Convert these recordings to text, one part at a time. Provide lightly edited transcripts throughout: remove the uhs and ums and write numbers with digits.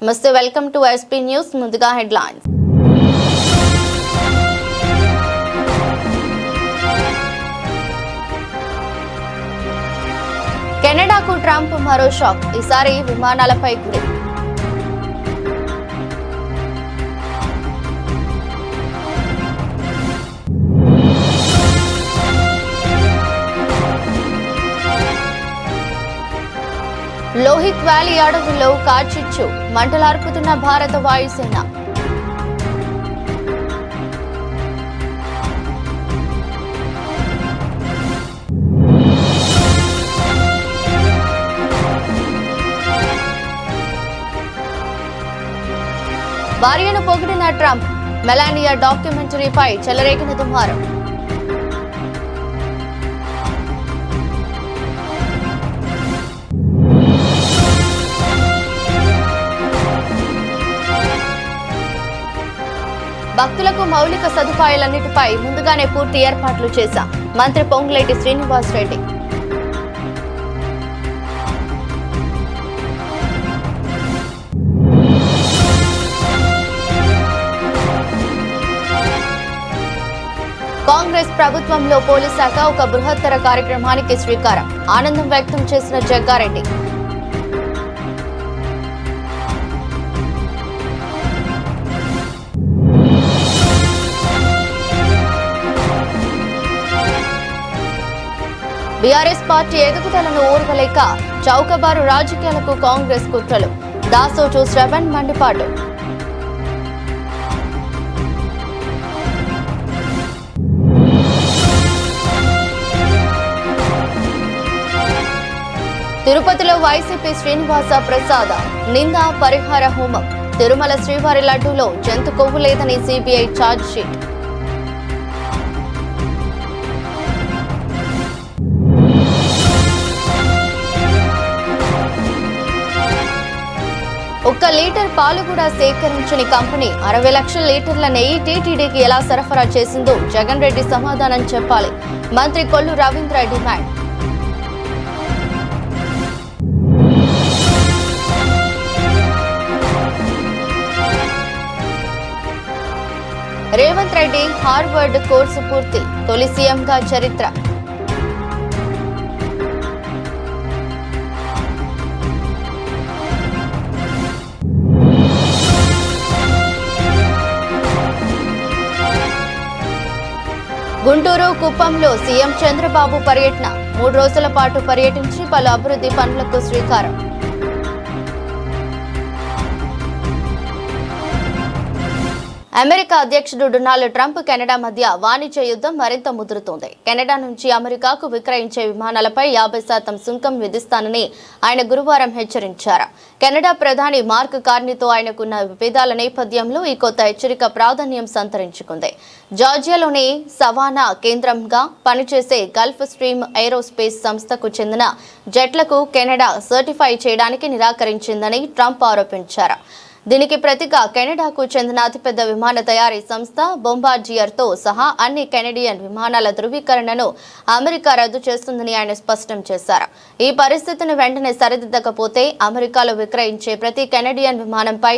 నమస్తే, welcome to SP news. ముందుగా headlines. కెనడాకు Trump మరో షాక్. ఈసారి విమానాలపై గురి. లోహిత్ వ్యాలీ అడవుల్లో కార్చిచ్చు మంటలార్పుతున్న భారత వాయుసేన. భార్యను పొగిడిన ట్రంప్, మెలానియా డాక్యుమెంటరీపై చెలరేగిన దుమారం. భక్తులకు మౌలిక సదుపాయాలన్నిటిపై ముందుగానే పూర్తి ఏర్పాట్లు చేశాం. మంత్రి పొంగులేటి శ్రీనివాస్ రెడ్డి. కాంగ్రెస్ ప్రభుత్వంలో పోలీస్ శాఖ ఒక బృహత్తర కార్యక్రమానికి శ్రీకారం. ఆనందం వ్యక్తం చేసిన జగ్గారెడ్డి. బీఆర్ఎస్ పార్టీ ఎదుగుదలను ఓర్వలేక చౌకబారు రాజకీయాలకు కాంగ్రెస్ కుట్రలు. దాసోచు శ్రవణ్ మండిపాటు. తిరుపతిలో వైసీపీ శ్రీనివాస ప్రసాద నింద పరిహార హోమం. తిరుమల శ్రీవారి లడ్డూలో జంతు కొవ్వు లేదని సిబిఐ ఛార్జ్ షీట్. ఒక్క లీటర్ పాలు కూడా సేకరించని కంపెనీ 60 లక్షల లీటర్ల నెయ్యి టీటీడీకి ఎలా సరఫరా చేసిందో జగన్ రెడ్డి సమాధానం చెప్పాలి. మంత్రి Kollu Ravindra demand. Revanth Reddy Harvard course పూర్తి, తొలి సీఎంగా చరిత్ర. గుంటూరు, కుప్పంలో సీఎం చంద్రబాబు పర్యటన. 3 రోజుల పాటు పర్యటించి పలు అభివృద్ధి పనులకు శ్రీకారం. అమెరికా అధ్యక్షుడు డొనాల్డ్ ట్రంప్ కెనడా మధ్య వాణిజ్య యుద్ధం మరింత ముదురుతోంది. కెనడా నుంచి అమెరికాకు విక్రయించే విమానాలపై 50% సుంకం విధిస్తానని ఆయన గురువారం హెచ్చరించారు. కెనడా ప్రధాని మార్క్ కార్నీతో ఆయనకున్న విభేదాల నేపథ్యంలో ఈ కొత్త హెచ్చరిక ప్రాధాన్యం సంతరించుకుంది. జార్జియాలోని సవానా కేంద్రంగా పనిచేసే గల్ఫ్ స్ట్రీమ్ ఏరోస్పేస్ సంస్థకు చెందిన జెట్లకు కెనడా సర్టిఫై చేయడానికి నిరాకరించిందని ట్రంప్ ఆరోపించారు. దీనికి ప్రతిగా కెనడాకు చెందిన అతిపెద్ద విమాన తయారీ సంస్థ బొంబార్డియర్తో సహా అన్ని కెనడియన్ విమానాల ధృవీకరణను అమెరికా రద్దు చేస్తుందని ఆయన స్పష్టం చేశారు. ఈ పరిస్థితిని వెంటనే సరిదిద్దకపోతే అమెరికాలో విక్రయించే ప్రతి కెనడియన్ విమానంపై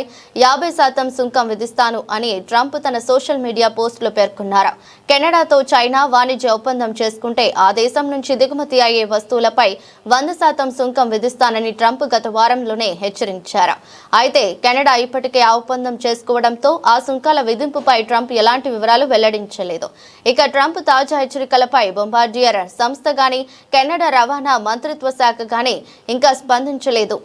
50% సుంకం విధిస్తాను అని ట్రంప్ తన సోషల్ మీడియా పోస్టులో పేర్కొన్నారు. కెనడాతో చైనా వాణిజ్య ఒప్పందం చేసుకుంటే ఆ దేశం నుంచి దిగుమతి అయ్యే వస్తువులపై 100% సుంకం విధిస్తానని ట్రంప్ గత వారంలోనే హెచ్చరించారు. అయితే కెనడా ఇప్పటికే ఆ ఒప్పందం చేసుకోవడంతో ఆ సుంకాల విధింపుపై ట్రంప్ ఎలాంటి వివరాలు వెల్లడించలేదు. ఇక ట్రంప్ తాజా హెచ్చరికలపై బొంబార్డియర్ సంస్థ గాని కెనడా రవాణా మంత్రిత్వ శాఖ గాని ఇంకా స్పందించలేదు.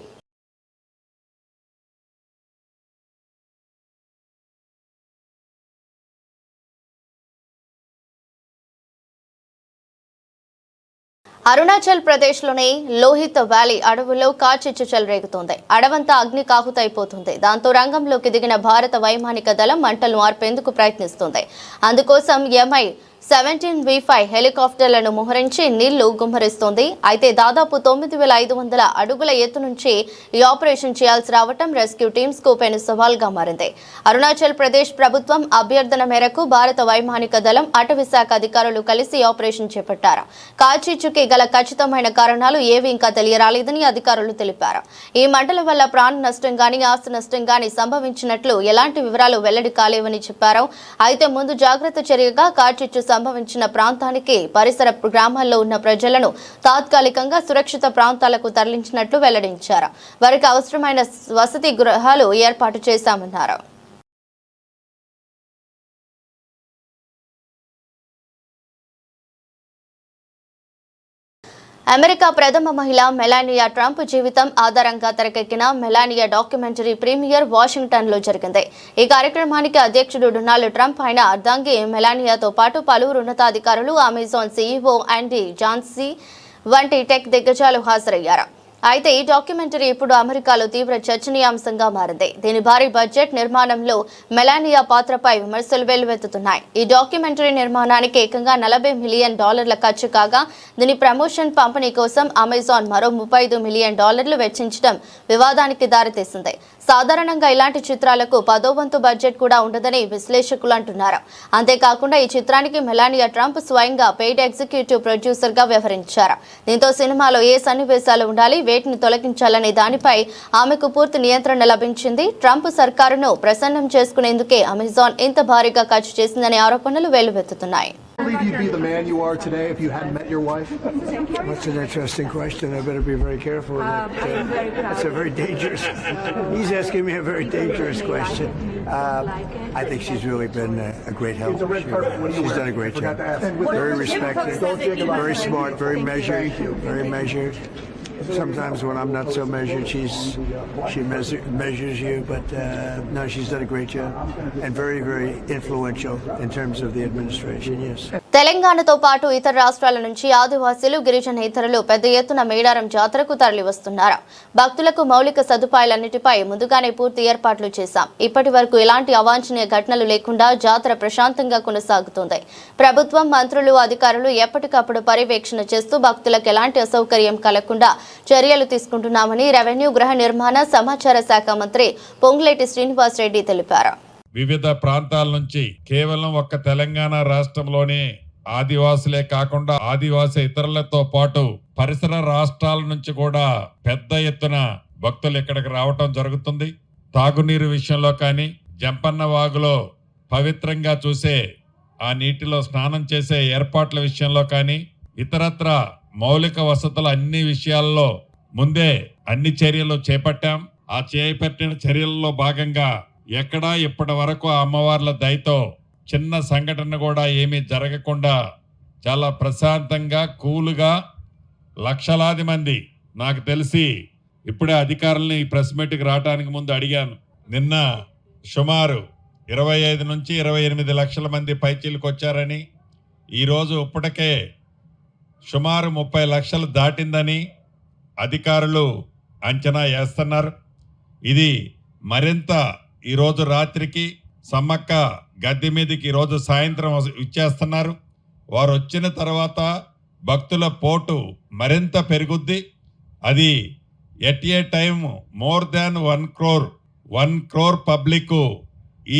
అరుణాచల్ ప్రదేశ్లోని లోహిత్ వ్యాలీ అడవుల్లో కార్చిచ్చు చెలరేగుతోంది. అడవంతా అగ్ని కాకుతైపోతుంది. దాంతో రంగంలోకి దిగిన భారత వైమానిక దళం మంటలను ఆర్పేందుకు ప్రయత్నిస్తుంది. అందుకోసం ఎంఐ 17V5 హెలికాప్టర్లను మోహరించి నీళ్లు గుమ్మరిస్తోంది. అయితే దాదాపు 9,500 అడుగుల ఎత్తు నుంచి ఈ ఆపరేషన్ చేయాల్సి రావటం రెస్క్యూ టీమ్స్ కు పెను సవాల్గా మారింది. అరుణాచల్ ప్రదేశ్ ప్రభుత్వం అభ్యర్థన మేరకు భారత వైమానిక దళం, అటవీ శాఖ అధికారులు కలిసి ఆపరేషన్ చేపట్టారు. కాల్చీచుకి గల ఖచ్చితమైన కారణాలు ఏవి ఇంకా తెలియరాలేదని అధికారులు తెలిపారు. ఈ మంటల వల్ల ప్రాణ నష్టం గానీ, ఆస్తి నష్టం గానీ సంభవించినట్లు ఎలాంటి వివరాలు వెల్లడి కాలేవని చెప్పారు. అయితే ముందు జాగ్రత్త చర్యగా కాల్చీచు సంభవించిన ప్రాంతానికి పరిసర గ్రామాల్లో ఉన్న ప్రజలను తాత్కాలికంగా సురక్షిత ప్రాంతాలకు తరలించినట్లు వెల్లడించారు. వారికి అవసరమైన వసతి గృహాలు ఏర్పాటు చేశామన్నారు. అమెరికా ప్రథమ మహిళ మెలానియా ట్రంప్ జీవితం ఆధారంగా తెరకెక్కిన మెలానియా డాక్యుమెంటరీ ప్రీమియర్ వాషింగ్టన్లో జరిగింది. ఈ కార్యక్రమానికి అధ్యక్షుడు డొనాల్డ్ ట్రంప్, ఆయన అర్ధాంగి మెలానియాతో పాటు పలువురు ఉన్నతాధికారులు, అమెజాన్ సీఈఓ ఆండీ జాన్సీ వంటి టెక్ దిగ్గజాలు హాజరయ్యారు. అయితే ఈ డాక్యుమెంటరీ ఇప్పుడు అమెరికాలో తీవ్ర చర్చనీయాంశంగా మారింది. దీని భారీ బడ్జెట్ నిర్మాణంలో మెలానియా పాత్రపై విమర్శలు వెల్లువెత్తుతున్నాయి. ఈ డాక్యుమెంటరీ నిర్మాణానికి ఏకంగా $40 మిలియన్ ఖర్చు కాగా, దీని ప్రమోషన్, పంపిణీ కోసం అమెజాన్ మరో $35 మిలియన్ వెచ్చించడం వివాదానికి దారితీసింది. సాధారణంగా ఇలాంటి చిత్రాలకు 10వ వంతు బడ్జెట్ కూడా ఉండదని విశ్లేషకులు అంటున్నారు. అంతేకాకుండా ఈ చిత్రానికి మెలానియా ట్రంప్ స్వయంగా పెయిడ్ ఎగ్జిక్యూటివ్ ప్రొడ్యూసర్ గా వ్యవహరించారు. దీంతో సినిమాలో ఏ సన్నివేశాలు ఉండాలి, వేటిని తొలగించాలనే దానిపై ఆమెకు పూర్తి నియంత్రణ లభించింది. ట్రంప్ సర్కారును ప్రసన్నం చేసుకునేందుకే అమెజాన్ ఇంత భారీగా ఖర్చు చేసిందనే ఆరోపణలు వెల్లువెత్తుతున్నాయి. Believe you'd be the man you are today if you hadn't met your wife? That's an interesting question. I better be very careful with that. That's a very dangerous. He's asking me a very dangerous question. I think she's really been a great help. She's done a great job. Very respected, very smart, very measured, very measured. Sometimes when I'm not so measured, she measures you, but no, she's done a great job and very, very influential in terms of the administration. Yes. తెలంగాణతో పాటు ఇతర రాష్ట్రాల నుంచి ఆదివాసీలు, గిరిజనేతరులు పెద్ద ఎత్తున మేడారం జాతరకు తరలివస్తున్నారు. భక్తులకు మౌలిక సదుపాయాలన్నిటిపై ముందుగానే పూర్తి ఏర్పాట్లు చేశాం. ఇప్పటి వరకు ఎలాంటి అవాంఛనీయ ఘటనలు లేకుండా జాతర ప్రశాంతంగా కొనసాగుతుంది. ప్రభుత్వం, మంత్రులు, అధికారులు ఎప్పటికప్పుడు పర్యవేక్షణ చేస్తూ భక్తులకు ఎలాంటి అసౌకర్యం కలగకుండా చర్యలు తీసుకుంటున్నామని రెవెన్యూ, గృహ నిర్మాణ, సమాచార శాఖ మంత్రి పొంగులేటి శ్రీనివాస్ రెడ్డి తెలిపారు. వివిధ ప్రాంతాల నుంచి కేవలం ఒక్క తెలంగాణ రాష్ట్రంలోనే ఆదివాసులే కాకుండా ఆదివాసీ ఇతరులతో పాటు పరిసర రాష్ట్రాల నుంచి కూడా పెద్ద ఎత్తున భక్తులు ఇక్కడికి రావటం జరుగుతుంది. తాగునీరు విషయంలో కానీ, జంపన్న వాగులో పవిత్రంగా చూసే ఆ నీటిలో స్నానం చేసే ఏర్పాట్ల విషయంలో కానీ, ఇతరత్ర మౌలిక వసతుల అన్ని విషయాల్లో ముందే అన్ని చర్యలు చేపట్టాం. ఆ చేపట్టిన చర్యల్లో భాగంగా ఎక్కడా ఇప్పటి వరకు అమ్మవార్ల దయతో చిన్న సంఘటన కూడా ఏమీ జరగకుండా చాలా ప్రశాంతంగా, కూలుగా లక్షలాది మంది, నాకు తెలిసి ఇప్పుడే అధికారులని ఈ ప్రెస్ మీట్కి రావడానికి ముందు అడిగాను. నిన్న సుమారు 25 నుంచి 28 లక్షల మంది పైచీలకు వచ్చారని, ఈరోజు ఇప్పటికే సుమారు 30 లక్షలు దాటిందని అధికారులు అంచనా వేస్తున్నారు. ఇది మరింత ఈరోజు రాత్రికి సమ్మక్క గద్దె మీదకి ఈరోజు సాయంత్రం ఇచ్చేస్తున్నారు. వారు వచ్చిన తర్వాత భక్తుల పోటు మరింత పెరుగుద్ది. అది at a time more than 1 crore public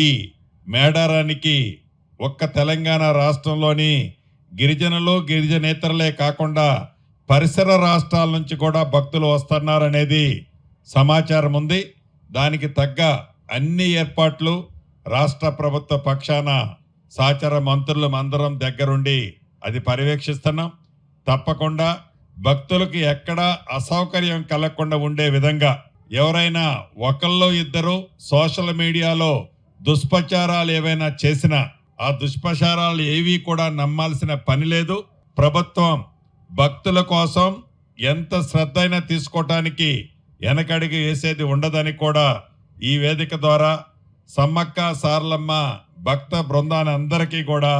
ఈ మేడారానికి ఒక్క తెలంగాణ రాష్ట్రంలోని గిరిజనులు, గిరిజనేతరులే కాకుండా పరిసర రాష్ట్రాల నుంచి కూడా భక్తులు వస్తున్నారనేది సమాచారం ఉంది. దానికి తగ్గ అన్ని ఏర్పాట్లు రాష్ట్ర ప్రభుత్వ పక్షాన సహచర మంత్రులు అందరం దగ్గరుండి అది పర్యవేక్షిస్తున్నాం. తప్పకుండా భక్తులకు ఎక్కడా అసౌకర్యం కలగకుండా ఉండే విధంగా ఎవరైనా ఒకళ్ళు ఇద్దరు సోషల్ మీడియాలో దుష్ప్రచారాలు ఏవైనా చేసినా ఆ దుష్ప్రచారాలు ఏవి కూడా నమ్మాల్సిన పని లేదు. ప్రభుత్వం భక్తుల కోసం ఎంత శ్రద్ధ అయినా తీసుకోవటానికి వెనకడిగి వేసేది ఉండదని కూడా ఈ వేదిక ద్వారా సమ్మక్క సారలమ్మ భక్త బృందాన్ని అందరికీ కూడా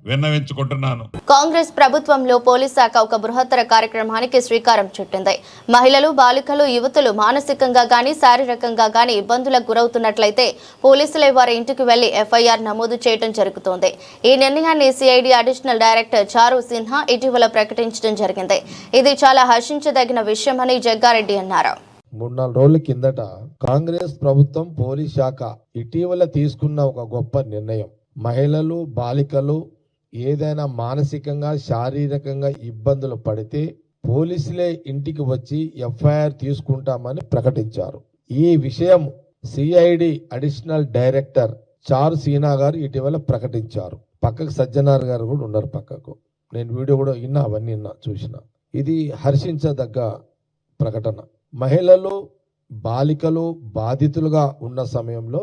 విన్నవించుకుంటున్నాను. కాంగ్రెస్ ప్రభుత్వంలో పోలీస్ శాఖ ఒక బృహత్తర కార్యక్రమానికి శ్రీకారం చుట్టింది. మహిళలు, బాలికలు, యువతులు మానసికంగా గానీ శారీరకంగా గానీ ఇబ్బందులకు గురవుతున్నట్లయితే పోలీసులే వారి ఇంటికి వెళ్లి ఎఫ్ఐఆర్ నమోదు చేయడం జరుగుతోంది. ఈ నిర్ణయాన్ని సిఐడి అడిషనల్ డైరెక్టర్ చారు సిన్హా ఇటీవల ప్రకటించడం జరిగింది. ఇది చాలా హర్షించదగిన విషయమని జగ్గారెడ్డి అన్నారు. 3-4 రోజుల కిందట కాంగ్రెస్ ప్రభుత్వం పోలీస్ శాఖ ఇటీవల తీసుకున్న ఒక గొప్ప నిర్ణయం. మహిళలు, బాలికలు ఏదైనా మానసికంగా శారీరకంగా ఇబ్బందులు పడితే పోలీసులే ఇంటికి వచ్చి ఎఫ్ఐఆర్ తీసుకుంటామని ప్రకటించారు. ఈ విషయం సిఐడి అడిషనల్ డైరెక్టర్ చారు సీనా గారు ఇటీవల ప్రకటించారు. పక్కకు సజ్జనార్ గారు కూడా ఉన్నారు. పక్కకు నేను వీడియో కూడా అవన్నీ చూసిన. ఇది హర్షించదగ్గ ప్రకటన. మహిళలు, బాలికలు బాధితులుగా ఉన్న సమయంలో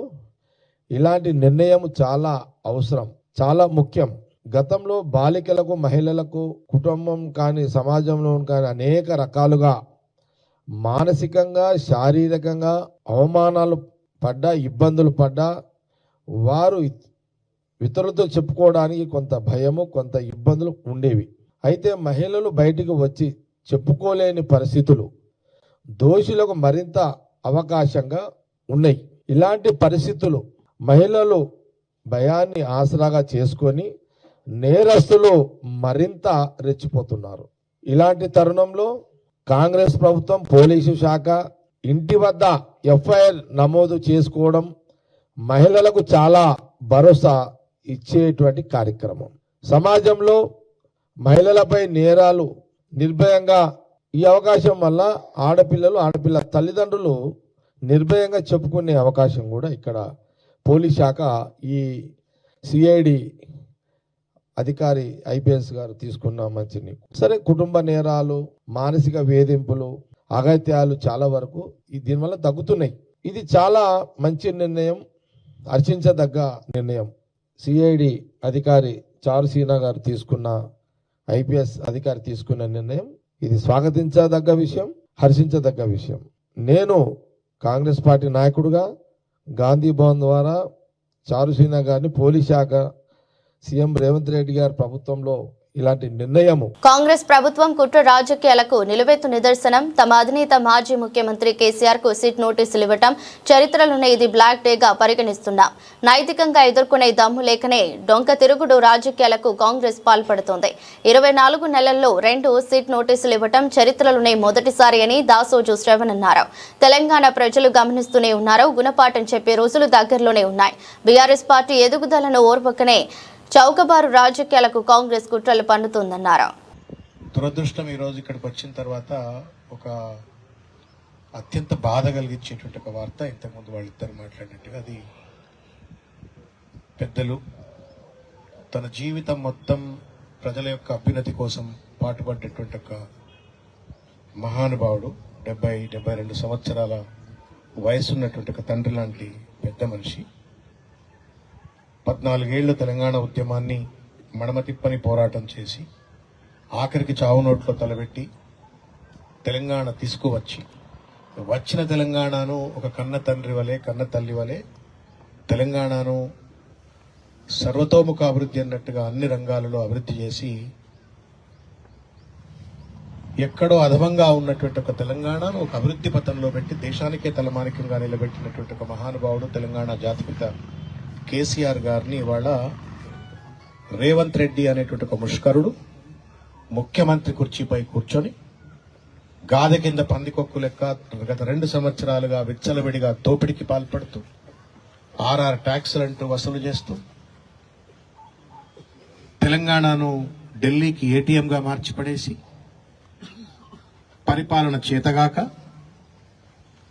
ఇలాంటి నిర్ణయం చాలా అవసరం, చాలా ముఖ్యం. గతంలో బాలికలకు, మహిళలకు కుటుంబం కానీ సమాజంలో కానీ అనేక రకాలుగా మానసికంగా శారీరకంగా అవమానాలు పడ్డా, ఇబ్బందులు పడ్డా వారు ఇతరులతో చెప్పుకోవడానికి కొంత భయము, కొంత ఇబ్బందులు ఉండేవి. అయితే మహిళలు బయటికి వచ్చి చెప్పుకోలేని పరిస్థితులు దోషులకు మరింత అవకాశంగా ఉన్నాయి. ఇలాంటి పరిస్థితులు మహిళలు భయాన్ని ఆసరాగా చేసుకొని నేరస్తులు మరింత రెచ్చిపోతున్నారు. ఇలాంటి తరుణంలో కాంగ్రెస్ ప్రభుత్వం పోలీసు శాఖ ఇంటి వద్ద ఎఫ్ఐఆర్ నమోదు చేసుకోవడం మహిళలకు చాలా భరోసా ఇచ్చేటువంటి కార్యక్రమం. సమాజంలో మహిళలపై నేరాలు నిర్భయంగా ఈ అవకాశం వల్ల ఆడపిల్ల తల్లిదండ్రులు నిర్భయంగా చెప్పుకునే అవకాశం కూడా ఇక్కడ పోలీస్ శాఖ ఈ సిఐడి అధికారి ఐపీఎస్ గారు తీసుకున్న మంచిని. సరే, కుటుంబ నేరాలు, మానసిక వేధింపులు, అగత్యాలు చాలా వరకు దీనివల్ల తగ్గుతున్నాయి. ఇది చాలా మంచి నిర్ణయం, హర్షించదగ్గ నిర్ణయం. సిఐడి అధికారి చారు సీనా గారు తీసుకున్న, ఐపీఎస్ అధికారి తీసుకున్న నిర్ణయం ఇది స్వాగతించదగ్గ విషయం, హర్షించదగ్గ విషయం. నేను కాంగ్రెస్ పార్టీ నాయకుడుగా గాంధీ భవన్ ద్వారా చారు సీనా గారిని పోలీస్ శాఖ సీఎం రేవంత్ రెడ్డి గారి ప్రభుత్వంలో ఇలాంటి నిర్ణయము. కాంగ్రెస్ ప్రభుత్వం కుట్ర రాజకీయాలకు నిలువెత్తు నిదర్శనం. తమ అధినేత మాజీ ముఖ్యమంత్రి కేసీఆర్ కు సిట్ నోటీసులు ఇవ్వటం చరిత్రలోనే ఇది బ్లాక్ డేగా పరిగణిస్తున్నాం. నైతికంగా ఎదుర్కొనే దమ్ము లేకనే డొంక తిరుగుడు రాజకీయాలకు కాంగ్రెస్ పాల్పడుతోంది. 24 నెలల్లో 2 సిట్ నోటీసులు ఇవ్వటం చరిత్రలోనే మొదటిసారి అని దాసోజు శ్రవణ్ అన్నారు. తెలంగాణ ప్రజలు గమనిస్తూనే ఉన్నారు. గుణపాఠం చెప్పే రోజులు దగ్గరలోనే ఉన్నాయి. బీఆర్ఎస్ పార్టీ ఎదుగుదలను ఓర్వకనే చౌకబారు రాజకీయాలకు కాంగ్రెస్ కుట్రలు పన్నుతుందన్నారు. దురదృష్టం ఈరోజు ఇక్కడికి వచ్చిన తర్వాత ఒక అత్యంత బాధ కలిగించేటువంటి ఒక వార్త. ఇంతకుముందు వాళ్ళిద్దరు మాట్లాడినట్టుగా అది పెద్దలు తన జీవితం మొత్తం ప్రజల యొక్క అభ్యున్నతి కోసం పాటుపడ్డటువంటి ఒక మహానుభావుడు, 72 సంవత్సరాల వయసున్నటువంటి ఒక తండ్రి లాంటి పెద్ద మనిషి 14 ఏళ్లు తెలంగాణ ఉద్యమాన్ని మడమ తిప్పని పోరాటం చేసి ఆఖరికి చావు నోట్లో తలబెట్టి తెలంగాణ తీసుకువచ్చి వచ్చిన తెలంగాణను ఒక కన్న తండ్రి వలె, కన్న తల్లి వలె తెలంగాణను సర్వతోముఖ అభివృద్ధి అన్నట్టుగా అన్ని రంగాలలో అభివృద్ధి చేసి ఎక్కడో అధమంగా ఉన్నటువంటి ఒక తెలంగాణను ఒక అభివృద్ధి పథంలో పెట్టి దేశానికే తలమానికంగా నిలబెట్టినటువంటి ఒక మహానుభావుడు తెలంగాణ జాతిపిత కేసీఆర్ గారిని ఇవాళ రేవంత్ రెడ్డి అనేటువంటి ఒక ముష్కరుడు ముఖ్యమంత్రి కుర్చీపై కూర్చొని గాదె కింద పందికొక్కు లెక్క గత 2 సంవత్సరాలుగా విచ్చలవిడిగా దోపిడీకి పాల్పడుతూ 6 ట్యాక్సులంటూ వసూలు చేస్తూ తెలంగాణను ఢిల్లీకి ఏటీఎంగా మార్చిపడేసి పరిపాలన చేతగాక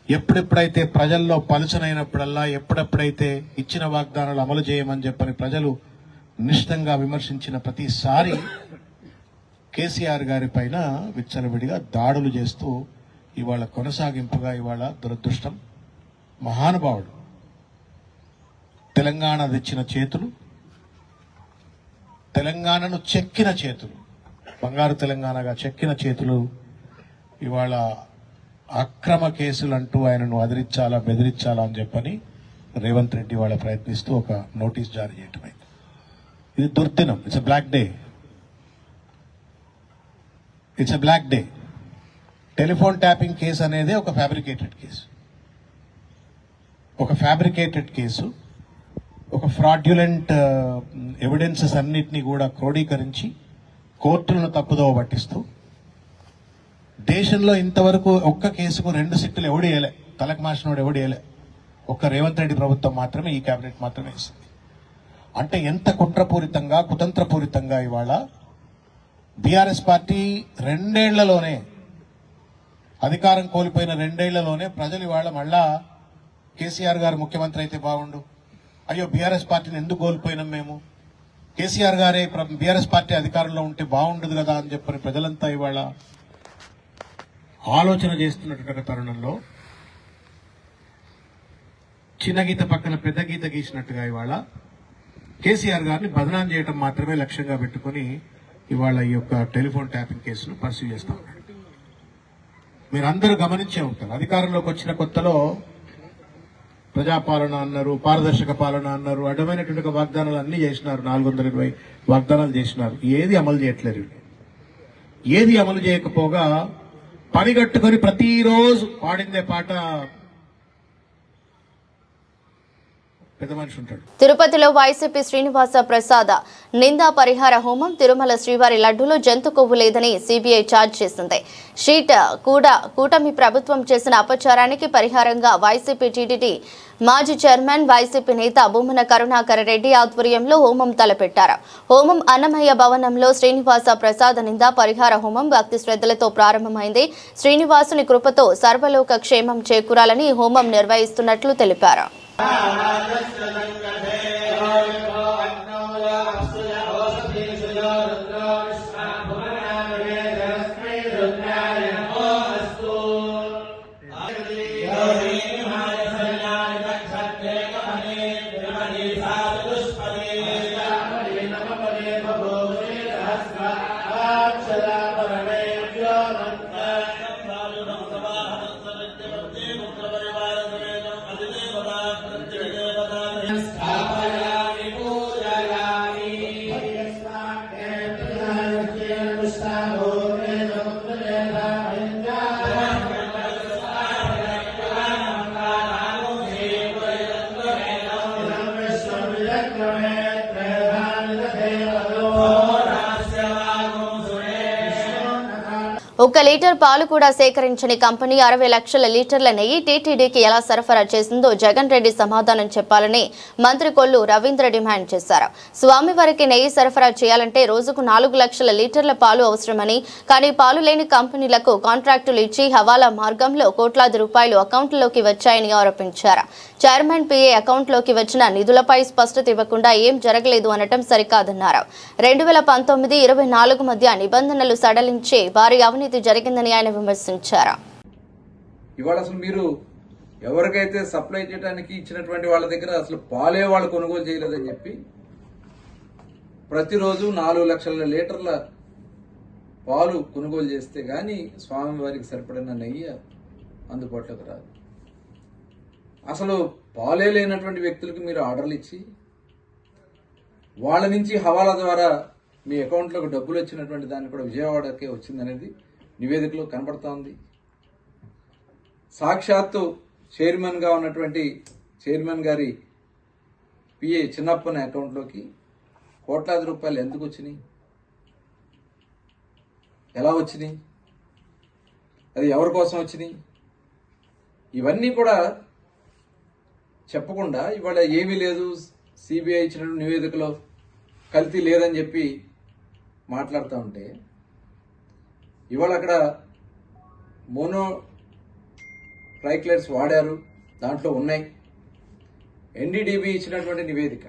ఎప్పుడెప్పుడైతే ప్రజల్లో పలుచనైనప్పుడల్లా ఎప్పుడెప్పుడైతే ఇచ్చిన వాగ్దానాలు అమలు చేయమని చెప్పని ప్రజలు నిశ్చితంగా విమర్శించిన ప్రతిసారి కేసీఆర్ గారి పైన విచ్చలవిడిగా దాడులు చేస్తూ ఇవాళ కొనసాగింపుగా ఇవాళ దురదృష్టం. మహానుభావుడు తెలంగాణ తెచ్చిన చేతులు, తెలంగాణను చెక్కిన చేతులు, బంగారు తెలంగాణగా చెక్కిన చేతులు ఇవాళ అక్రమ కేసులంటూ ఆయనను అదిరించాలా, బెదిరించాలా అని చెప్పని రేవంత్ రెడ్డి వాళ్ళ ప్రయత్నిస్తూ ఒక నోటీస్ జారీ చేయటమైంది. ఇది దుర్దినం. It's a black day. It's a black day. Telephone tapping case అనేది ఒక ఫ్యాబ్రికేటెడ్ కేసు. ఒక ఫ్రాడ్యులెంట్ ఎవిడెన్సెస్ అన్నిటినీ కూడా క్రోడీకరించి కోర్టులను తప్పుదోవ పట్టిస్తూ దేశంలో ఇంతవరకు ఒక్క కేసుకు 2 సిట్టులు ఎవడు వేయలే, తలకు మార్చినోడు ఎవడు వేయలే. ఒక్క రేవంత్ రెడ్డి ప్రభుత్వం మాత్రమే, ఈ కేబినెట్ మాత్రమే వేసింది. అంటే ఎంత కుట్రపూరితంగా, కుతంత్రపూరితంగా ఇవాళ బీఆర్ఎస్ పార్టీ 2 ఏళ్లలోనే, అధికారం కోల్పోయిన 2 ఏళ్లలోనే ప్రజలు ఇవాళ మళ్ళా కేసీఆర్ గారు ముఖ్యమంత్రి అయితే బాగుండు, అయ్యో బీఆర్ఎస్ పార్టీని ఎందుకు కోల్పోయినాం మేము, కేసీఆర్ గారే బీఆర్ఎస్ పార్టీ అధికారంలో ఉంటే బాగుండదు కదా అని చెప్పని ప్రజలంతా ఇవాళ ఆలోచన చేస్తున్నటువంటి తరుణంలో చిన్న గీత పక్కన పెద్ద గీత గీసినట్టుగా ఇవాళ కేసీఆర్ గారిని బదనాం చేయడం మాత్రమే లక్ష్యంగా పెట్టుకుని ఇవాళ ఈ యొక్క టెలిఫోన్ ట్యాపింగ్ కేసును పర్సూ చేస్తా ఉన్నాడు. మీరందరూ గమనించే ఉంటారు, అధికారంలోకి వచ్చిన కొత్తలో ప్రజాపాలన అన్నారు, పారదర్శక పాలన అన్నారు, అడ్డమైనటువంటి వాగ్దానాలు అన్ని చేసినారు. 420 వాగ్దానాలు చేసినారు. ఏది అమలు చేయట్లేదు. ఏది అమలు చేయకపోగా పనిగట్టుకొని ప్రతిరోజు పాడిందే పాట పెద్ద మనిషి ఉంటాడు. తిరుపతిలో వైసీపీ శ్రీనివాస ప్రసాద్ నిందా పరిహార హోమం. తిరుమల శ్రీవారి లడ్డూలో జంతు కొవ్వు లేదని సిబిఐ ఛార్జ్ చేసింది. షీట్ కూటమి ప్రభుత్వం చేసిన అపచారానికి పరిహారంగా వైసీపీ టీటీడీ మాజీ చైర్మన్, వైసీపీ నేత భూమన కరుణాకర్ రెడ్డి ఆధ్వర్యంలో హోమం తలపెట్టారు. హోమం అన్నమయ్య భవనంలో శ్రీనివాస ప్రసాద్ నిందా పరిహార హోమం భక్తి శ్రద్ధలతో ప్రారంభమైంది. శ్రీనివాసుని కృపతో సర్వలోక క్షేమం చేకూరాలని ఈ హోమం నిర్వహిస్తున్నట్లు తెలిపారు. ఒక్క లీటర్ పాలు కూడా సేకరించని కంపెనీ 60 లక్షల లీటర్ల నెయ్యి టీటీడీకి ఎలా సరఫరా చేసిందో జగన్ రెడ్డి సమాధానం చెప్పాలని మంత్రి కొల్లు రవీంద్ర డిమాండ్ చేశారు. స్వామివారికి నెయ్యి సరఫరా చేయాలంటే రోజుకు 4 లక్షల లీటర్ల పాలు అవసరమని, కానీ పాలు లేని కంపెనీలకు కాంట్రాక్టులు ఇచ్చి హవాలా మార్గంలో కోట్లాది రూపాయలు అకౌంట్లోకి వచ్చాయని ఆరోపించారు. చైర్మన్ పిఏ అకౌంట్లోకి వచ్చిన నిధులపై స్పష్టత ఇవ్వకుండా ఏం జరగలేదు అనటం సరికాదన్నారు. 2019-24 మధ్య నిబంధనలు సడలించి భారీ అవినీతి జరిగిందని ఆయన విమర్శించారు. ఇవాళ అసలు మీరు ఎవరికైతే సప్లై చేయడానికి ఇచ్చినటువంటి వాళ్ళ దగ్గర అసలు పాలే వాళ్ళు కొనుగోలు చేయలేదని చెప్పి ప్రతిరోజు 4 లక్షల లీటర్ల పాలు కొనుగోలు చేస్తే గాని స్వామివారికి సరిపడిన నెయ్యి అందుబాటులోకి రాదు. అసలు పాలే లేనటువంటి వ్యక్తులకు మీరు ఆర్డర్లు ఇచ్చి వాళ్ళ నుంచి హవాలా ద్వారా మీ అకౌంట్లోకి డబ్బులు వచ్చినటువంటి దాన్ని కూడా విజయవాడకే వచ్చిందనేది నివేదికలో కనబడతా ఉంది. సాక్షాత్తు చైర్మన్గా ఉన్నటువంటి చైర్మన్ గారి పిఏ చిన్నప్పని అకౌంట్లోకి కోట్లాది రూపాయలు ఎందుకు వచ్చినాయి, ఎలా వచ్చినాయి, అది ఎవరి కోసం వచ్చినాయి, ఇవన్నీ కూడా చెప్పకుండా ఇవాళ ఏమీ లేదు, సిబిఐ ఇచ్చిన నివేదికలో కల్తీ లేదని చెప్పి మాట్లాడుతూ ఉంటే ఇవాళ అక్కడ మోనో ట్రైక్లైట్స్ వాడారు, దాంట్లో ఉన్నాయి. ఎన్డీడీబీ ఇచ్చినటువంటి నివేదిక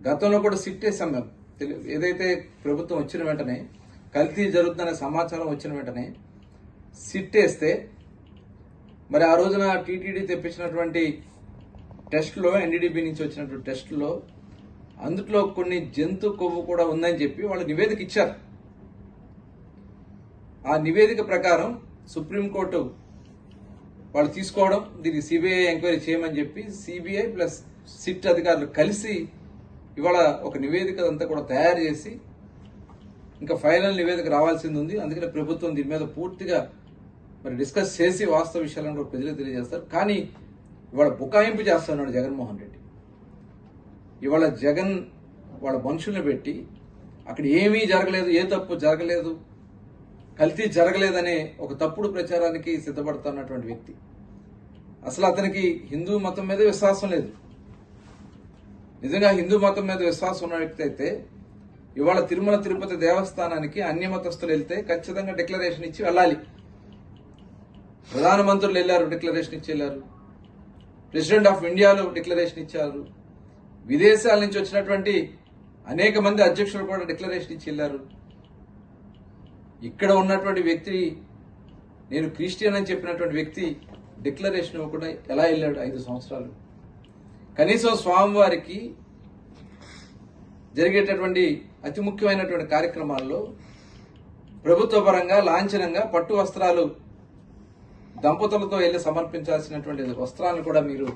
గతంలో కూడా సిట్ వేసాం మేము. ఏదైతే ప్రభుత్వం వచ్చిన వెంటనే కల్తీ జరుగుతుందనే సమాచారం వచ్చిన వెంటనే సిట్ వేస్తే మరి ఆ రోజున టీటీడీ తెప్పించినటువంటి టెస్టులో, ఎన్డీడీబీ నుంచి వచ్చినటువంటి టెస్టులో అందులో కొన్ని జంతు కొవ్వు కూడా ఉందని చెప్పి వాళ్ళు నివేదిక ఇచ్చారు. ఆ నివేదిక ప్రకారం సుప్రీంకోర్టు వాళ్ళు తీసుకోవడం, దీనికి సిబిఐ ఎంక్వైరీ చేయమని చెప్పి సిబిఐ ప్లస్ సిట్ అధికారులు కలిసి ఇవాళ ఒక నివేదిక అంతా కూడా తయారు చేసి ఇంకా ఫైనల్ నివేదిక రావాల్సింది ఉంది. అందుకని ప్రభుత్వం దీని మీద పూర్తిగా మరి డిస్కస్ చేసి వాస్తవ విషయాలను కూడా ప్రజలకు తెలియజేస్తారు. కానీ ఇవాళ బుకాయింపు చేస్తున్నాడు జగన్మోహన్ రెడ్డి. ఇవాళ జగన్ వాళ్ళ మనుషుల్ని పెట్టి అక్కడ ఏమీ జరగలేదు, ఏ తప్పు జరగలేదు, కల్తీ జరగలేదనే ఒక తప్పుడు ప్రచారానికి సిద్ధపడుతున్నటువంటి వ్యక్తి. అసలు అతనికి హిందూ మతం మీద విశ్వాసం లేదు. నిజంగా హిందూ మతం మీద విశ్వాసం ఉన్న వ్యక్తి అయితే ఇవాళ తిరుమల తిరుపతి దేవస్థానానికి అన్య మతస్థులు వెళ్తే ఖచ్చితంగా డిక్లరేషన్ ఇచ్చి వెళ్ళాలి. ప్రధానమంత్రులు వెళ్ళారు, డిక్లరేషన్ ఇచ్చి వెళ్ళారు. ప్రెసిడెంట్ ఆఫ్ ఇండియాలో డిక్లరేషన్ ఇచ్చారు. విదేశాల నుంచి వచ్చినటువంటి అనేక మంది అధ్యక్షులు కూడా డిక్లరేషన్ ఇచ్చి వెళ్ళారు. ఇక్కడ ఉన్నటువంటి వ్యక్తి, నేను క్రిస్టియన్ అని చెప్పినటువంటి వ్యక్తి డిక్లరేషన్ ఇవ్వకుండా ఎలా వెళ్ళాడు 5 సంవత్సరాలు? కనీసం స్వామివారికి జరిగేటటువంటి అతి ముఖ్యమైనటువంటి కార్యక్రమాల్లో ప్రభుత్వ పరంగా లాంఛనంగా పట్టు వస్త్రాలు దంపతులతో వెళ్ళి సమర్పించాల్సినటువంటి వస్త్రాలను కూడా మీరు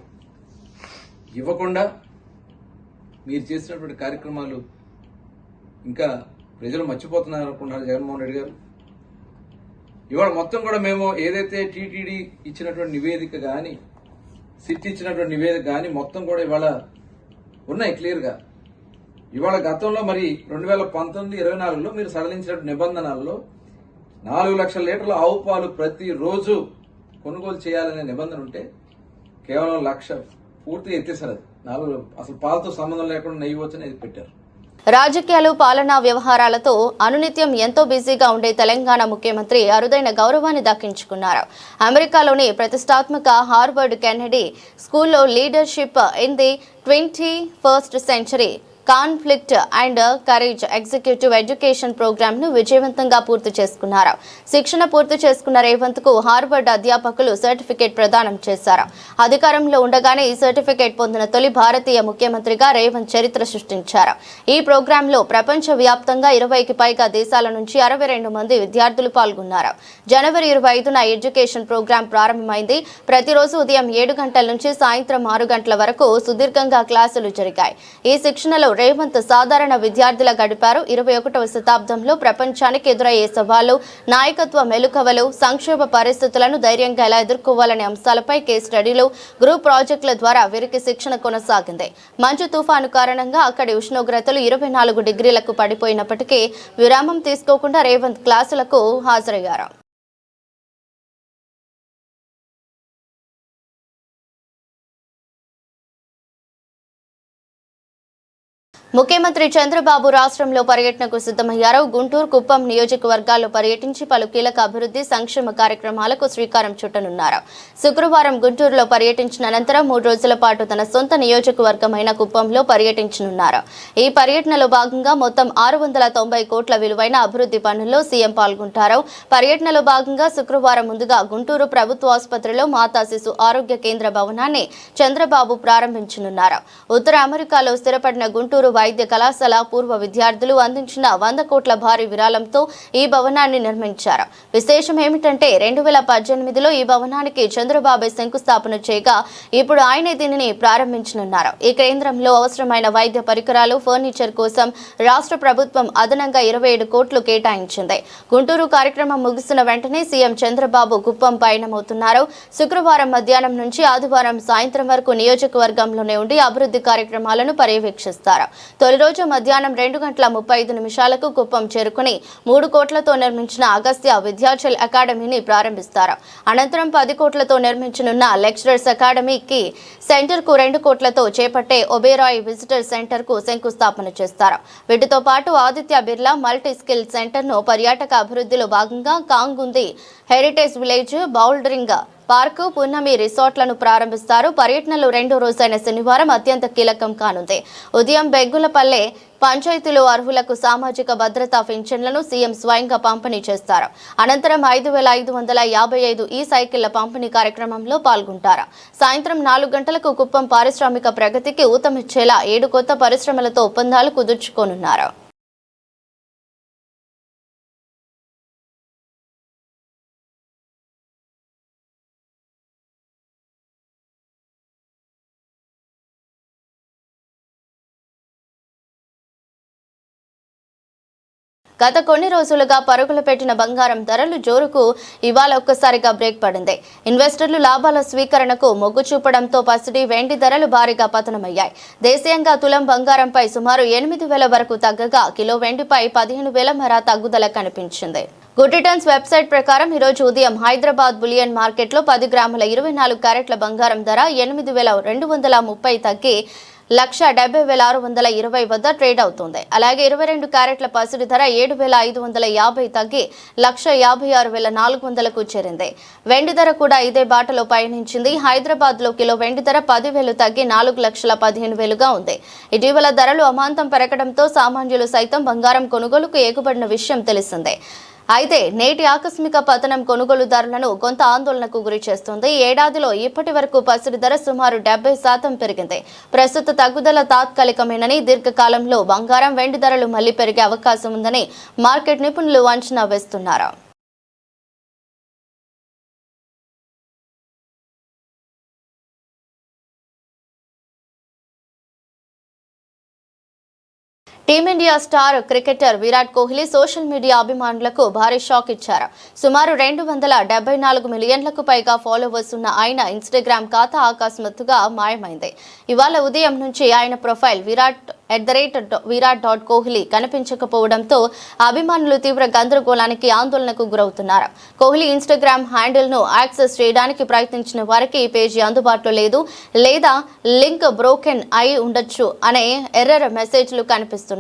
ఇవ్వకుండా మీరు చేసినటువంటి కార్యక్రమాలు ఇంకా ప్రజలు మర్చిపోతున్నారు అనుకుంటున్నారు జగన్మోహన్ రెడ్డి గారు. ఇవాళ మొత్తం కూడా మేము ఏదైతే టీటీడీ ఇచ్చినటువంటి నివేదిక కానీ, సిట్ ఇచ్చినటువంటి నివేదిక కానీ మొత్తం కూడా ఇవాళ ఉన్నాయి క్లియర్గా. ఇవాళ గతంలో మరి 2019-24లో మీరు సడలించినటువంటి నిబంధనల్లో 4 లక్షల లీటర్ల ఆవు పాలు ప్రతిరోజు కొనుగోలు చేయాలనే నిబంధన ఉంటే కేవలం 1 లక్ష పూర్తిగా ఎత్తేసారు. అది అసలు పాలతో సంబంధం లేకుండా నెయ్యి వచ్చని పెట్టారు. రాజకీయాలు, పాలనా వ్యవహారాలతో అనునిత్యం ఎంతో బిజీగా ఉండే తెలంగాణ ముఖ్యమంత్రి అరుదైన గౌరవాన్ని దక్కించుకున్నారు. అమెరికాలోని ప్రతిష్టాత్మక హార్వర్డ్ కెనెడీ స్కూల్లో leadership in the 21st century conflict and courage executive education program ను విజయవంతంగా పూర్తి చేసుకున్నారు. శిక్షణ పూర్తి చేసుకున్న రేవంత్ కు హార్వర్డ్ అధ్యాపకులు సర్టిఫికేట్ ప్రదానం చేశారు. అధికారంలో ఉండగానే ఈ సర్టిఫికేట్ పొందిన తొలి భారతీయ ముఖ్యమంత్రిగా రేవంత్ చరిత్ర సృష్టించారు. ఈ ప్రోగ్రామ్ లో ప్రపంచ వ్యాప్తంగా 20కి పైగా దేశాల నుంచి 62 మంది విద్యార్థులు పాల్గొన్నారు. జనవరి 25న ఎడ్యుకేషన్ ప్రోగ్రామ్ ప్రారంభమైంది. ప్రతిరోజు ఉదయం 7 గంటల నుంచి సాయంత్రం 6 గంటల వరకు సుదీర్ఘంగా క్లాసులు జరిగాయి. ఈ శిక్షణలో రేవంత్ సాధారణ విద్యార్థుల గడిపారు. 21వ శతాబ్దంలో ప్రపంచానికి ఎదురయ్యే సవాళ్లు, నాయకత్వ మెలుకవలు, సంక్షోభ పరిస్థితులను ధైర్యంగా ఎలా ఎదుర్కోవాలనే అంశాలపై కేస్ స్టడీలు, గ్రూప్ ప్రాజెక్టుల ద్వారా వీరికి శిక్షణ కొనసాగింది. మంచు తుఫాను కారణంగా అక్కడి ఉష్ణోగ్రతలు 24 డిగ్రీలకు పడిపోయినప్పటికీ విరామం తీసుకోకుండా రేవంత్ క్లాసులకు హాజరయ్యారు. ముఖ్యమంత్రి చంద్రబాబు రాష్ట్రంలో పర్యటనకు సిద్ధమయ్యారు. గుంటూరు, కుప్పం నియోజకవర్గాల్లో పర్యటించి పలు కీలక అభివృద్ధి సంక్షేమ కార్యక్రమాలకు శ్రీకారం చుట్టనున్నారు. శుక్రవారం గుంటూరులో పర్యటించిన అనంతరం 3 రోజుల పాటు తన సొంత నియోజకవర్గమైన కుప్పంలో పర్యటించనున్నారు. ఈ పర్యటనలో భాగంగా మొత్తం 690 కోట్ల విలువైన అభివృద్ధి పనుల్లో సీఎం పాల్గొంటారు. పర్యటనలో భాగంగా శుక్రవారం ముందుగా గుంటూరు ప్రభుత్వ ఆసుపత్రిలో మాతా శిశు ఆరోగ్య కేంద్ర భవనాన్ని చంద్రబాబు ప్రారంభించనున్నారు. ఉత్తర అమెరికాలో స్థిరపడిన గుంటూరు వైద్య కళాశాల పూర్వ విద్యార్థులు అందించిన 100 కోట్ల భారీ విరాళంతో ఈ భవనాన్ని నిర్మించారు. విశేషం ఏమిటంటే 2018లో ఈ భవనానికి చంద్రబాబు శంకుస్థాపన చేయగా ఇప్పుడు ఆయనే దీనిని ప్రారంభించనున్నారు. ఈ కేంద్రంలో అవసరమైన వైద్య పరికరాలు, ఫర్నిచర్ కోసం రాష్ట్ర ప్రభుత్వం అదనంగా 27 కోట్లు కేటాయించింది. గుంటూరు కార్యక్రమం ముగిసిన వెంటనే సీఎం చంద్రబాబు కుప్పం పయనమవుతున్నారు. శుక్రవారం మధ్యాహ్నం నుంచి ఆదివారం సాయంత్రం వరకు నియోజకవర్గంలోనే ఉండి అభివృద్ధి కార్యక్రమాలను పర్యవేక్షిస్తారు. తొలి రోజు మధ్యాహ్నం 2:35 కుప్పం చేరుకుని 3 కోట్లతో నిర్మించిన అగస్త్య విద్యాచల్ అకాడమీని ప్రారంభిస్తారు. అనంతరం 10 కోట్లతో నిర్మించనున్న లెక్చరర్స్ అకాడమీకి సెంటర్ కు 2 కోట్లతో చేపట్టే ఒబేరాయ్ విజిటర్ సెంటర్ కు శంకుస్థాపన చేస్తారు. వీటితో పాటు Aditya Birla multi skill centre ను పర్యాటక అభివృద్ధిలో భాగంగా కాంగుంది హెరిటేజ్ విలేజ్, బౌల్డరింగ్ పార్కు, పున్నమి రిసార్ట్లను ప్రారంభిస్తారు. పర్యటనలో 2వ రోజైన శనివారం అత్యంత కీలకం కానుంది. ఉదయం బెగ్గులపల్లె పంచాయతీలో అర్హులకు సామాజిక భద్రతా పింఛన్లను సీఎం స్వయంగా పంపిణీ చేస్తారు. అనంతరం 5,555 ఈ సైకిళ్ల పంపిణీ కార్యక్రమంలో పాల్గొంటారు. సాయంత్రం 4 గంటలకు కుప్పం పారిశ్రామిక ప్రగతికి ఊతమిచ్చేలా 7 కొత్త పరిశ్రమలతో ఒప్పందాలు కుదుర్చుకోనున్నారు. గత కొన్ని రోజులుగా పరుగులు పెట్టిన బంగారం ధరలు జోరుకు ఇవాళ ఒక్కసారిగా బ్రేక్ పడింది. ఇన్వెస్టర్లు లాభాల స్వీకరణకు మొగ్గు చూపడంతో పసిడి వెండి ధరలు భారీగా పతనమయ్యాయి. దేశీయంగా తులం బంగారంపై సుమారు 8,000 వరకు తగ్గగా కిలో వెండిపై 15,000 మేర తగ్గుదల కనిపించింది. గుడ్ రిటర్న్స్ వెబ్సైట్ ప్రకారం ఈరోజు ఉదయం హైదరాబాద్ బులియన్ మార్కెట్లో 10 గ్రాముల 24 క్యారెట్ల బంగారం ధర 8,230 తగ్గి 1,70,620 వద్ద ట్రేడ్ అవుతుంది. అలాగే 22 క్యారెట్ల పసిడి ధర 7,550 తగ్గి 1,56,400కు చేరింది. వెండి ధర కూడా ఇదే బాటలో పయనించింది. హైదరాబాద్ లో కిలో వెండి ధర 10,000 తగ్గి 4,15,000గా ఉంది. ఇటీవల ధరలు అమాంతం పెరగడంతో సామాన్యులు సైతం బంగారం కొనుగోలుకు ఏగుబడిన విషయం తెలిసిందే. అయితే నేటి ఆకస్మిక పతనం కొనుగోలుదారులను కొంత ఆందోళనకు గురి చేస్తుంది. ఏడాదిలో ఇప్పటి వరకు పసిడి ధర సుమారు 70% పెరిగింది. ప్రస్తుత తగ్గుదల తాత్కాలికమేనని, దీర్ఘకాలంలో బంగారం వెండి ధరలు మళ్లీ పెరిగే అవకాశం ఉందని మార్కెట్ నిపుణులు అంచనా వేస్తున్నారు. Team India star cricketer Virat Kohli social media అభిమానులకు భారీ షాక్ ఇచ్చారు. సుమారు 274 మిలియన్లకు పైగా ఫాలోవర్స్ ఉన్న ఆయన ఇన్స్టాగ్రామ్ ఖాతా అకస్మాత్తుగా మాయమైంది. ఇవాళ ఉదయం నుంచి ఆయన ప్రొఫైల్ virat.kohli కనిపించకపోవడంతో అభిమానులు తీవ్ర గందరగోళానికి, ఆందోళనకు గురవుతున్నారు. కోహ్లీ ఇన్స్టాగ్రామ్ హ్యాండిల్ ను యాక్సెస్ చేయడానికి ప్రయత్నించిన వారికి ఈ పేజీ అందుబాటులో లేదు, లేదా లింక్ బ్రోకెన్ అయి ఉండొచ్చు అనే ఎర్రర్ మెసేజ్లు కనిపిస్తున్నాయి.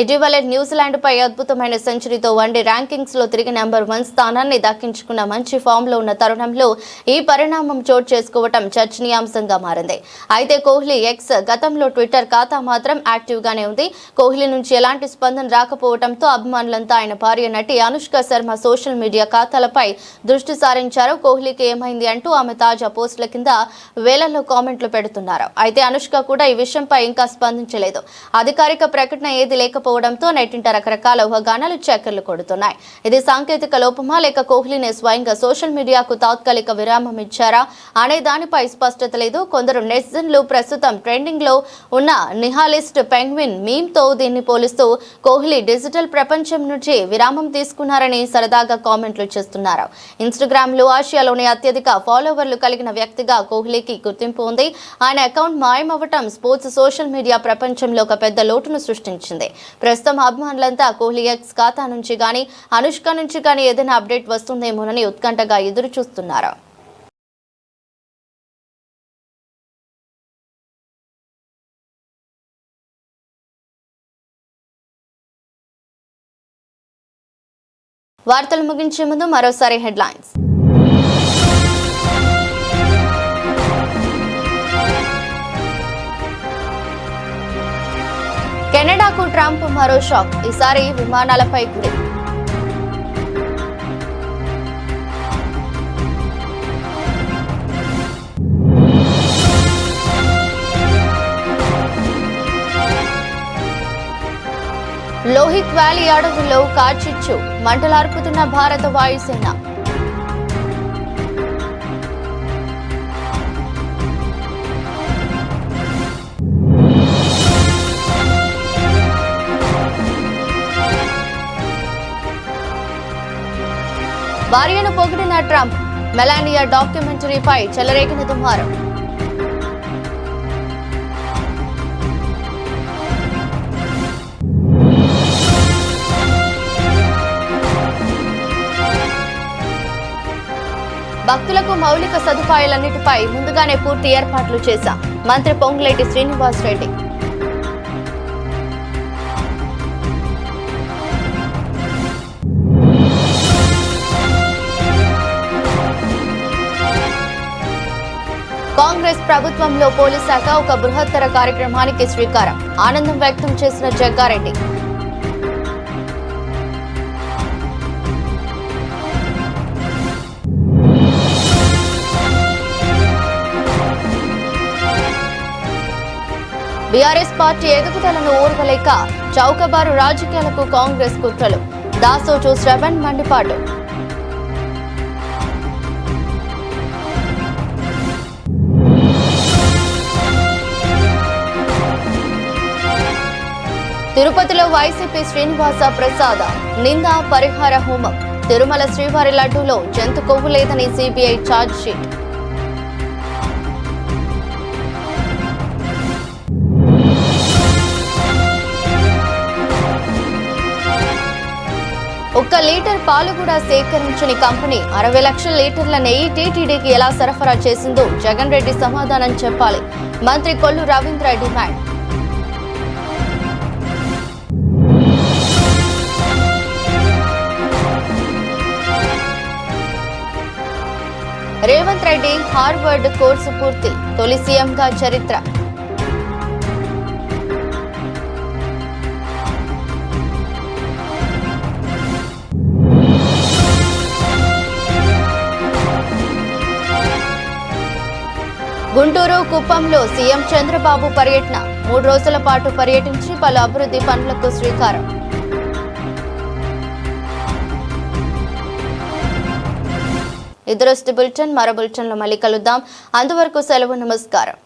ఇటీవల న్యూజిలాండ్ పై అద్భుతమైన సెంచరీతో వన్డే ర్యాంకింగ్స్ లో తిరిగి నెంబర్ 1 స్థానాన్ని దక్కించుకున్న మంచి ఫామ్ లో ఉన్న తరుణంలో ఈ పరిణామం చోటు చేసుకోవటం చర్చనీయాంశంగా మారింది. అయితే కోహ్లీ ఎక్స్, గతంలో ట్విట్టర్ ఖాతా మాత్రం యాక్టివ్ గానే ఉంది. కోహ్లీ నుంచి ఎలాంటి స్పందన రాకపోవడంతో అభిమానులంతా ఆయన భార్య నటి అనుష్క శర్మ సోషల్ మీడియా ఖాతాలపై దృష్టి సారించారు. కోహ్లీకి ఏమైంది అంటూ ఆమె తాజా పోస్టుల కింద వేలల్లో కామెంట్లు పెడుతున్నారు. అయితే అనుష్క కూడా ఈ విషయంపై ఇంకా స్పందించలేదు. అధికారిక ప్రకటన ఏది లేకపోవడంతో నెట్టింట రకరకాల ఊహాగానాలు చక్కర్లు కొడుతున్నాయి. ఇది సాంకేతిక లోపమా, లేక కోహ్లీనే స్వయంగా సోషల్ మీడియాకు తాత్కాలిక విరామం ఇచ్చారా అనే దానిపై స్పష్టత లేదు. కొందరు నెటిజన్లు ప్రస్తుతం ట్రెండింగ్ లో ఉన్న నిహాలిస్ట్ పెంగ్విన్ మీమ్ తో దీన్ని పోలిస్తూ కోహ్లీ డిజిటల్ ప్రపంచం నుంచి విరామం తీసుకున్నారని సరదాగా కామెంట్లు చేస్తున్నారు. ఇన్స్టాగ్రామ్ లో ఆసియాలోని అత్యధిక ఫాలోవర్లు కలిగిన వ్యక్తిగా కోహ్లీకి గుర్తింపు ఉంది. ఆయన అకౌంట్ మాయమవ్వటం స్పోర్ట్స్ సోషల్ మీడియా ప్రపంచంలో ఒక పెద్ద లోటును సృష్టించింది. ప్రస్తుతం అభిమానులంతా కోహ్లీ ఎక్స్ ఖాతా నుంచి గానీ, అనుష్క నుంచి గానీ ఏదైనా అప్డేట్ వస్తుందేమోనని ఉత్కంఠగా ఎదురు చూస్తున్నారు. వార్తలు ముగించే ముందు మరోసారి హెడ్లైన్స్. కెనడాకు ట్రంప్ మరో షాక్, ఈసారి విమానాలపై గురి. లోహిత్ వ్యాలీ అడవుల్లో కార్చిచ్చు, మంటలార్పుతున్న భారత వాయుసేన. భార్యను పొగిడిన ట్రంప్, మెలానియా డాక్యుమెంటరీపై చెలరేగిన దుమారం. భక్తులకు మౌలిక సదుపాయాలన్నిటిపై ముందుగానే పూర్తి ఏర్పాట్లు చేశాం, మంత్రి పొంగులేటి శ్రీనివాస్ రెడ్డి. కాంగ్రెస్ ప్రభుత్వంలో పోలీస్ శాఖ ఒక బృహత్తర కార్యక్రమానికి శ్రీకారం, ఆనందం వ్యక్తం చేసిన జగ్గారెడ్డి. బీఆర్ఎస్ పార్టీ ఎదుగుదలను ఓర్వలేక చౌకబారు రాజకీయాలకు కాంగ్రెస్ కుట్రలు, దాసోజు శ్రవణ్ మండిపాటు. తిరుపతిలో వైసీపీ శ్రీనివాస ప్రసాద నింద పరిహార హోమం. తిరుమల శ్రీవారి లడ్డూలో జంతు కొవ్వు లేదని సిబిఐ ఛార్జ్ షీట్. ఒక్క లీటర్ పాలు కూడా సేకరించని కంపెనీ 60 లక్షల లీటర్ల నెయ్యి టీటీడీకి ఎలా సరఫరా చేసిందో జగన్ రెడ్డి సమాధానం చెప్పాలి. మంత్రి Kollu Ravindra demand. Revanth Reddy Harvard course పూర్తి, తొలి సీఎంగా చరిత్ర. గుంటూరు కుప్పంలో సీఎం చంద్రబాబు పర్యటన. 3 రోజుల పాటు పర్యటించి పలు అభివృద్ధి పనులకు శ్రీకారం. ఇదరొస్తే బులెటిన్, మరో బులెటిన్లో మళ్ళీ కలుద్దాం. అంతవరకు సెలవు, నమస్కారం.